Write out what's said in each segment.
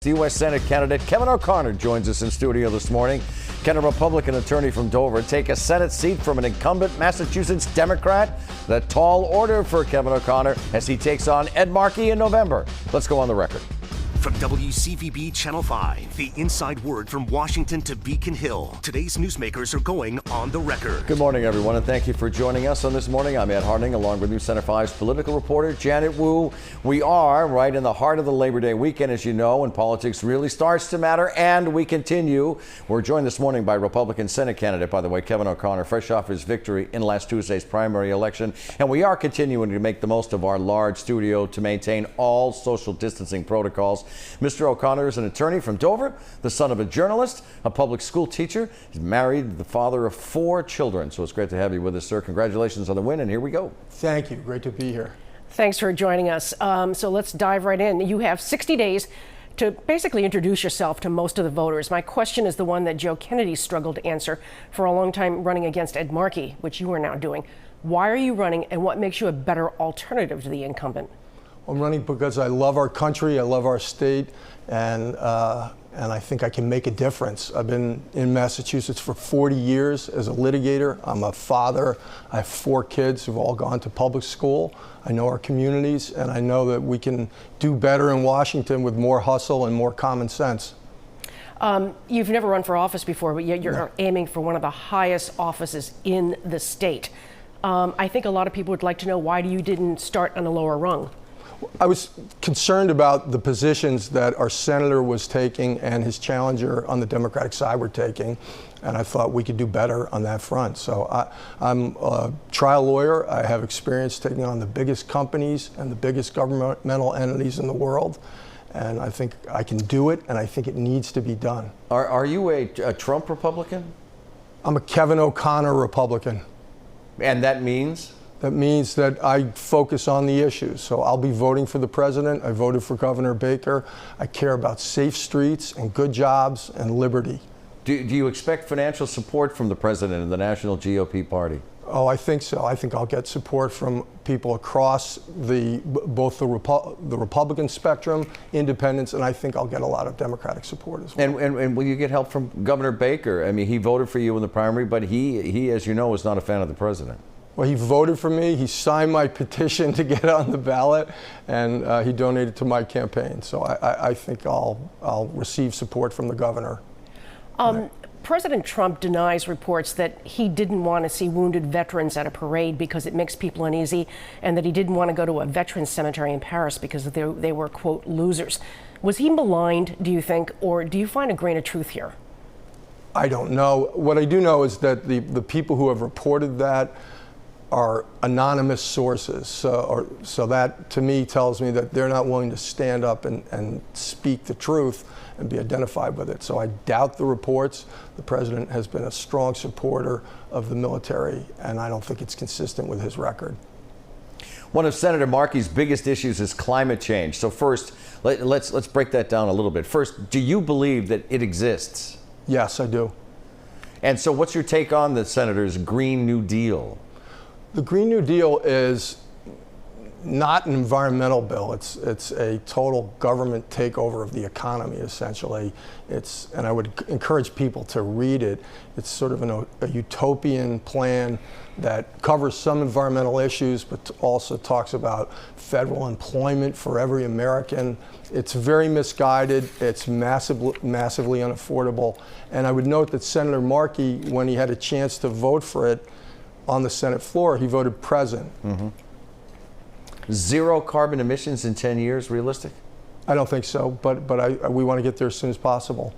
The U.S. Senate candidate Kevin O'Connor joins us in studio this morning. Can a Republican attorney from Dover take a Senate seat from an incumbent Massachusetts Democrat? The tall order for Kevin O'Connor as he takes on Ed Markey in November. Let's go on the record. From WCVB Channel 5, the inside word from Washington to Beacon Hill. Today's newsmakers are going on the record. Good morning, everyone, and thank you for joining us on This Morning. I'm Ed Harding, along with News Center 5's political reporter Janet Wu. We are right in the heart of the Labor Day weekend, as you know, and politics really starts to matter, and we continue. We're joined this morning by Republican Senate candidate, by the way, Kevin O'Connor, fresh off his victory in last Tuesday's primary election. And we are continuing to make the most of our large studio to maintain all social distancing protocols. Mr. O'Connor is an attorney from Dover, the son of a journalist, a public school teacher. He's married, the father of 4 children. So it's great to have you with us, sir. Congratulations on the win, and here we go. Thank you. Great to be here. Thanks for joining us. So let's dive right in. You have 60 days to basically introduce yourself to most of the voters. My question is the one that Joe Kennedy struggled to answer for a long time, running against Ed Markey, which you are now doing. Why are you running, and what makes you a better alternative to the incumbent? I'm running because I love our country, I love our state, and I think I can make a difference. I've been in Massachusetts for 40 years as a litigator. I'm a father. I have 4 kids who've all gone to public school. I know our communities, and I know that we can do better in Washington with more hustle and more common sense. You've never run for office before, but yet you're aiming for one of the highest offices in the state. I think a lot of people would like to know, why you didn't start on a lower rung? I was concerned about the positions that our senator was taking and his challenger on the Democratic side were taking, and I thought we could do better on that front. So I'm a trial lawyer. I have experience taking on the biggest companies and the biggest governmental entities in the world, and I think I can do it, and I think it needs to be done. Are you a Trump Republican? I'm a Kevin O'Connor Republican. And that means? That means that I focus on the issues. So I'll be voting for the president. I voted for Governor Baker. I care about safe streets and good jobs and liberty. Do you expect financial support from the president and the national GOP party? Oh, I think so. I think I'll get support from people across both the Republican spectrum, independents, and I think I'll get a lot of Democratic support as well. And will you get help from Governor Baker? I mean, he voted for you in the primary, but he, as you know, is not a fan of the president. Well, he voted for me, he signed my petition to get on the ballot, and he donated to my campaign. So I think I'll receive support from the governor. President Trump denies reports that he didn't want to see wounded veterans at a parade because it makes people uneasy, and that he didn't want to go to a veterans cemetery in Paris because they were, quote, losers. Was he maligned, do you think, or do you find a grain of truth here? I don't know. What I do know is that the people who have reported that are anonymous sources. So that, to me, tells me that they're not willing to stand up and speak the truth and be identified with it. So I doubt the reports. The president has been a strong supporter of the military, and I don't think it's consistent with his record. One of Senator Markey's biggest issues is climate change. So first, let's break that down a little bit. First, do you believe that it exists? Yes, I do. And so what's your take on the senator's Green New Deal? The Green New Deal is not an environmental bill. It's a total government takeover of the economy, essentially. And I would encourage people to read it. It's sort of a utopian plan that covers some environmental issues, but also talks about federal employment for every American. It's very misguided. It's massively unaffordable. And I would note that Senator Markey, when he had a chance to vote for it on the Senate floor, he voted present. Mm-hmm. 0 carbon emissions in 10 years, realistic? I don't think so, but we want to get there as soon as possible.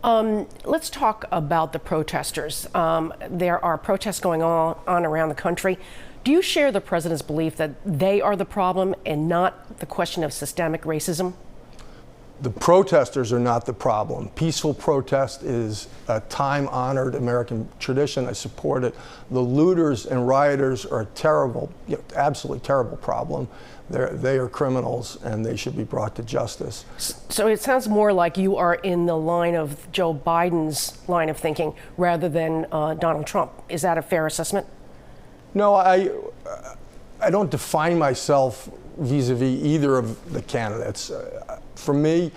Let's talk about the protesters. There are protests going on around the country. Do you share the president's belief that they are the problem and not the question of systemic racism? The protesters are not the problem. Peaceful protest is a time-honored American tradition. I support it. The looters and rioters are a terrible, absolutely terrible problem. They are criminals, and they should be brought to justice. So it sounds more like you are in the line of Joe Biden's line of thinking rather than Donald Trump. Is that a fair assessment? No, I don't define myself vis-a-vis either of the candidates. For me,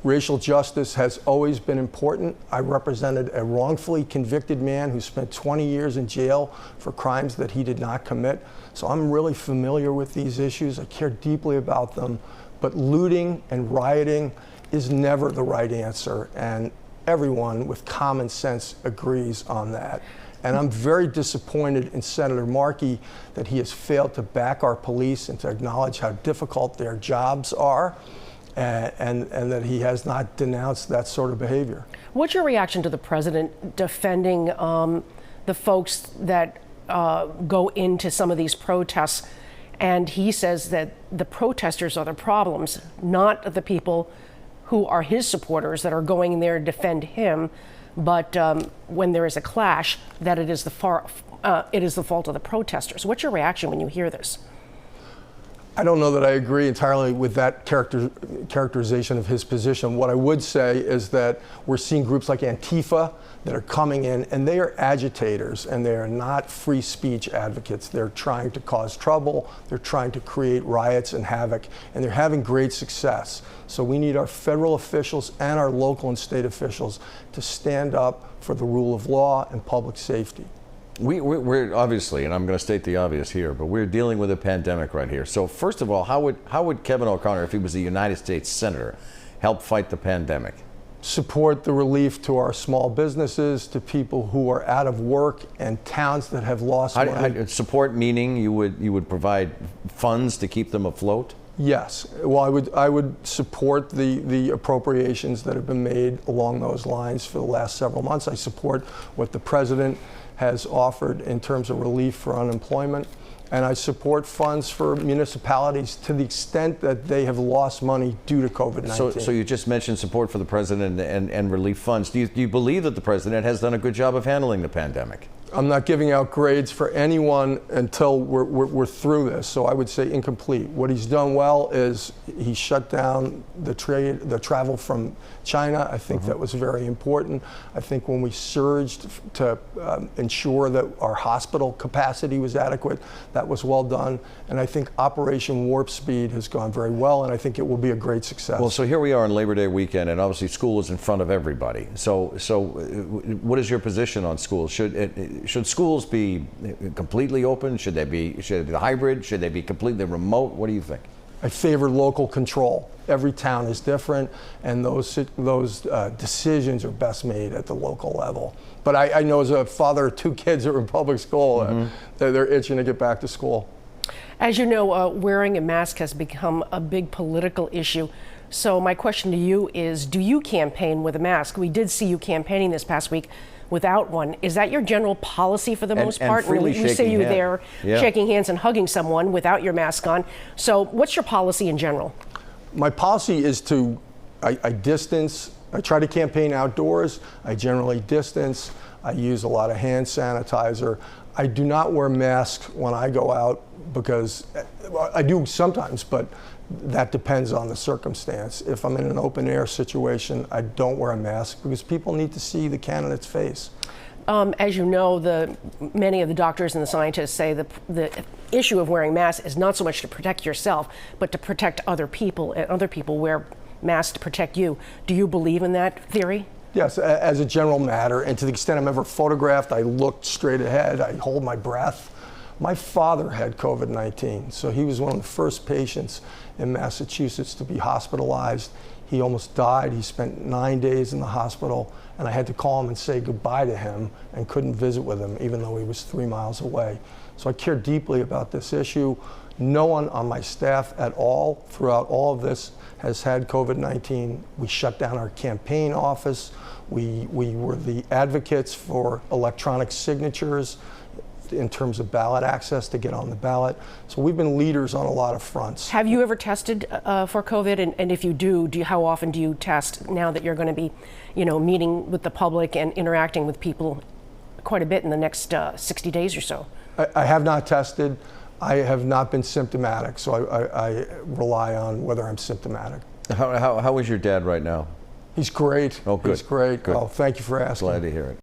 Racial justice has always been important. I represented a wrongfully convicted man who spent 20 years in jail for crimes that he did not commit. So I'm really familiar with these issues. I care deeply about them. But looting and rioting is never the right answer. And everyone with common sense agrees on that. And I'm very disappointed in Senator Markey that he has failed to back our police and to acknowledge how difficult their jobs are. And that he has not denounced that sort of behavior. What's your reaction to the president defending the folks that go into some of these protests? And he says that the protesters are the problems, not the people who are his supporters that are going there to defend him. But when there is a clash, that it is the fault of the protesters. What's your reaction when you hear this? I don't know that I agree entirely with that characterization of his position. What I would say is that we're seeing groups like Antifa that are coming in, and they are agitators, and they are not free speech advocates. They're trying to cause trouble, they're trying to create riots and havoc, and they're having great success. So we need our federal officials and our local and state officials to stand up for the rule of law and public safety. We're obviously, and I'm going to state the obvious here, but we're dealing with a pandemic right here. So first of all, how would Kevin O'Connor, if he was a United States Senator, help fight the pandemic? Support the relief to our small businesses, to people who are out of work, and towns that have lost money. Support meaning you would provide funds to keep them afloat? Yes. Well, I would support the appropriations that have been made along those lines for the last several months. I support what the president has offered in terms of relief for unemployment. And I support funds for municipalities to the extent that they have lost money due to COVID-19. So you just mentioned support for the president and relief funds. Do you believe that the president has done a good job of handling the pandemic? I'm not giving out grades for anyone until we're through this, so I would say incomplete. What he's done well is he shut down the travel from China. I think that was very important. I think when we surged to ensure that our hospital capacity was adequate, that was well done. And I think Operation Warp Speed has gone very well, and I think it will be a great success. Well, so here we are on Labor Day weekend, and obviously school is in front of everybody. So what is your position on schools? Should schools be completely open? Should they be hybrid? Should they be completely remote? What do you think? I favor local control. Every town is different, and those decisions are best made at the local level. But I know as a father of two kids that are in public school, they're itching to get back to school. As you know, wearing a mask has become a big political issue. So my question to you is, do you campaign with a mask? We did see you campaigning this past week without one. Is that your general policy for the most part? Freely we see you there shaking hands and hugging someone without your mask on. So what's your policy in general? My policy is to, I distance. I try to campaign outdoors. I generally distance. I use a lot of hand sanitizer. I do not wear masks when I go out because I do sometimes, but that depends on the circumstance. If I'm in an open air situation, I don't wear a mask because people need to see the candidate's face. As you know, many of the doctors and the scientists say the issue of wearing masks is not so much to protect yourself, but to protect other people, and other people wear masks to protect you. Do you believe in that theory? Yes, as a general matter, and to the extent I'm ever photographed, I look straight ahead, I hold my breath. My father had COVID-19, so he was one of the first patients in Massachusetts to be hospitalized. He almost died. He spent 9 days in the hospital, and I had to call him and say goodbye to him and couldn't visit with him, even though he was 3 miles away. So I care deeply about this issue. No one on my staff at all, throughout all of this, has had COVID-19. We shut down our campaign office. We were the advocates for electronic signatures in terms of ballot access to get on the ballot. So we've been leaders on a lot of fronts. Have you ever tested for COVID? And if you do, how often do you test now that you're going to be, meeting with the public and interacting with people quite a bit in the next 60 days or so? I have not tested. I have not been symptomatic, so I rely on whether I'm symptomatic. How is your dad right now? He's great. Oh, good. He's great. Good. Oh, thank you for asking. Glad to hear it.